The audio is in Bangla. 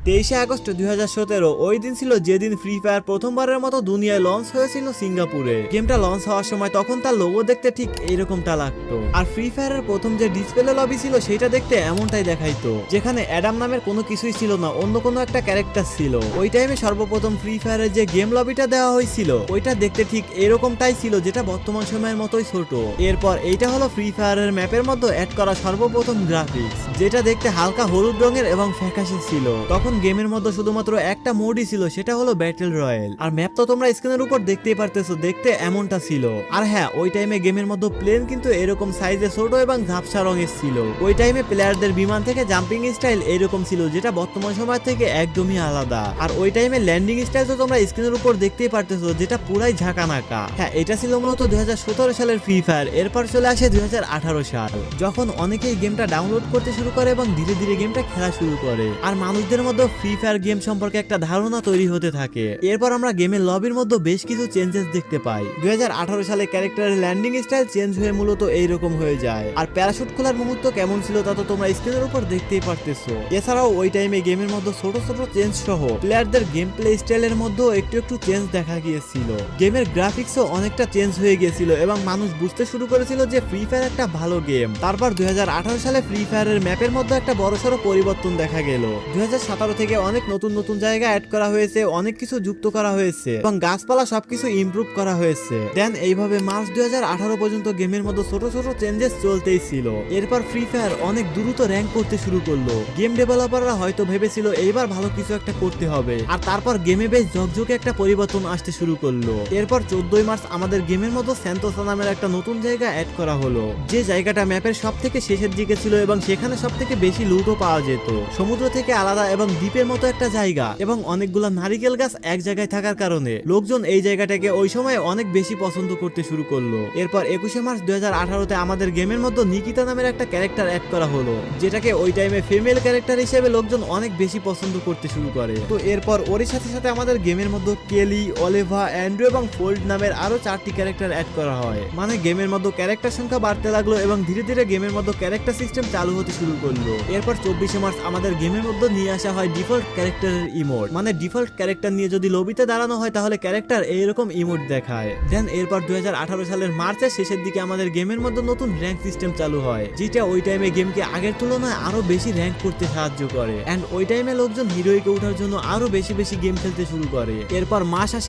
23 আগস্ট 2017 ওই দিন ছিল যেদিন ফ্রি ফায়ার প্রথমবারের মতো দুনিয়ায় লঞ্চ হয়েছিল সিঙ্গাপুরে। গেমটা লঞ্চ হওয়ার সময় তখন তার লোগো দেখতে ঠিক এইরকমটা লাগতো, আর ফ্রি ফায়ারের প্রথম যে ডিসপ্লে লবি ছিল সেটা দেখতে এমনটাই দেখাইতো, যেখানে অ্যাডাম নামের কোনো কিছুই ছিল না, অন্য কোনো একটা ক্যারেক্টার ছিল। ওই টাইমে সর্বপ্রথম ফ্রি ফায়ারের যে গেম লবিটা দেওয়া হয়েছিল ওইটা দেখতে ঠিক এরকমটাই ছিল, যেটা বর্তমান সময়ের মতোই ছোট। এরপর এইটা হলো ফ্রি ফায়ারের ম্যাপের মধ্যে অ্যাড করা সর্বপ্রথম গ্রাফিক্স, যেটা দেখতে হালকা হলুদ রঙের এবং ফ্যাকাশে ছিল। তখন গেমের মধ্যে শুধুমাত্র একটা মোডই ছিল, সেটা হলো ব্যাটল রয়্যাল। আর ম্যাপ তো তোমরা স্ক্রিনের উপর দেখতেই পারতেছো, দেখতে এমনটা ছিল। আর হ্যাঁ, ওই টাইমে গেমের মধ্যে প্লেন কিন্তু এরকম সাইজে ছোট এবং ঝাপসা রঙের ছিল। ওই টাইমে প্লেয়ারদের বিমান থেকে জাম্পিং স্টাইল এরকম ছিল, যেটা বর্তমান সময় থেকে একদমই আলাদা। আর ওই টাইমে ল্যান্ডিং স্টাইল তো তোমরা স্ক্রিনের উপর দেখতেই পারতেছো, যেটা পুরাই ঝাঁকানাকা। হ্যাঁ, এটা ছিল মূলত 2017 সালের ফ্রি ফায়ার। এরপর চলে আসে 2018 সাল, যখন অনেকেই গেমটা ডাউনলোড করতে শুরু করে এবং ধীরে ধীরে গেমটা খেলা শুরু করে, আর মানুষদের মধ্যে ফ্রি ফায়ার গেম সম্পর্কে একটা ধারণা তৈরি হতে থাকে। এরপর আমরা গেমের লবির মধ্যে বেশ কিছু চেঞ্জেস দেখতে পাই। 2018 সালে ক্যারেক্টারের ল্যান্ডিং স্টাইল চেঞ্জ হয়ে মূলত এইরকম হয়ে যায়, আর প্যারাশুট খোলার মুহূর্ত কেমন ছিল তা তো তোমরা স্ক্রিনের উপর দেখতেই পারতেছো। এছাড়াও ওই টাইমে গেমের মধ্যে ছোট ছোট চেঞ্জ সহ প্লেয়ারদের গেম প্লে স্টাইলের মধ্যেও একটু একটু চেঞ্জ দেখা গিয়েছিল। গেমের গ্রাফিক্সও অনেকটা চেঞ্জ হয়ে গিয়েছিল এবং মানুষ বুঝতে শুরু করেছিল যে ফ্রি ফায়ার একটা ভালো গেম। তারপর 2018 সালে ফ্রি ফায়ারের ম্যাপের মধ্যে একটা বড়সড় পরিবর্তন দেখা গেল। 2017 থেকে অনেক নতুন নতুন জায়গা অ্যাড করা হয়েছে, অনেক কিছু যুক্ত করা হয়েছে এবং গাছপালা সবকিছু ইমপ্রুভ করা হয়েছে। দেন এইভাবে মার্চ 2018 পর্যন্ত গেমের মধ্যে ছোট ছোট চেঞ্জেস চলতেই ছিল। এরপর ফ্রি ফায়ার অনেক দ্রুত র্যাঙ্ক করতে শুরু করলো। গেম ডেভেলপাররা হয়তো ভেবেছিল এইবার ভালো কিছু একটা করতে হবে, আর তারপর গেমে বেশ ঝকঝকে একটা পরিবর্তন আসতে শুরু করলো। এরপর 14 মার্চ আমাদের গেমের মধ্যে স্যান্তোসা নামের একটা নতুন জায়গা অ্যাড করা হলো, যে জায়গাটা ম্যাপের সব থেকে শেষের দিকে ছিল এবং সেখানে সব থেকে বেশি লুটও পাওয়া যেত। সমুদ্র থেকে আলাদা এবং দ্বীপের মতো একটা জায়গা এবং অনেকগুলা নারিকেল গাছ এক জায়গায় থাকার কারণে লোকজন এই জায়গাটাকে ওই সময় অনেক বেশি পছন্দ করতে শুরু করলো। এরপর 21 মার্চ 2018-তে আমাদের গেমের মধ্যে নিকিতা নামের একটা ক্যারেক্টার অ্যাড করা হলো, যেটাকে ওই টাইমে ফিমেল ক্যারেক্টার হিসেবে লোকজন অনেক বেশি পছন্দ করতে শুরু করে। তো এরপর ওর সাথে সাথে আমাদের গেমের মধ্যে কেলি, অলিভা, অ্যান্ড্রু এবং ফোল্ড নামের আরো 4টি ক্যারেক্টার অ্যাড করা হয়। মানে গেমের মধ্যে ক্যারেক্টার সংখ্যা বাড়তে লাগলো এবং ধীরে ধীরে গেমের মধ্যে ক্যারেক্টার সিস্টেম চালু হতে শুরু করলো। এরপর 24 মার্চ আমাদের গেমের মধ্যে নিয়ে আসা হয় ডিফল্ট ক্যারেক্টারের ইমোট। মানে ডিফল্ট ক্যারেক্টার নিয়ে যদি লবিতে দাঁড়ানো হয় তাহলে ক্যারেক্টার এইরকম ইমোট দেখায়। দেন এরপর 2018 সালের মার্চের শেষের দিকে আমাদের গেমের মধ্যে নতুন র্যাঙ্ক সিস্টেম চালু হয়, যেটা ওই টাইমে গেমকে আগের তুলনায় আরো বেশি র্যাঙ্ক করতে সাহায্য করে। এন্ড ওই টাইমে লোকজন হিরোইকে ওঠার জন্য আরো বেশি বেশি গেম খেলতে শুরু করে। এরপর মাস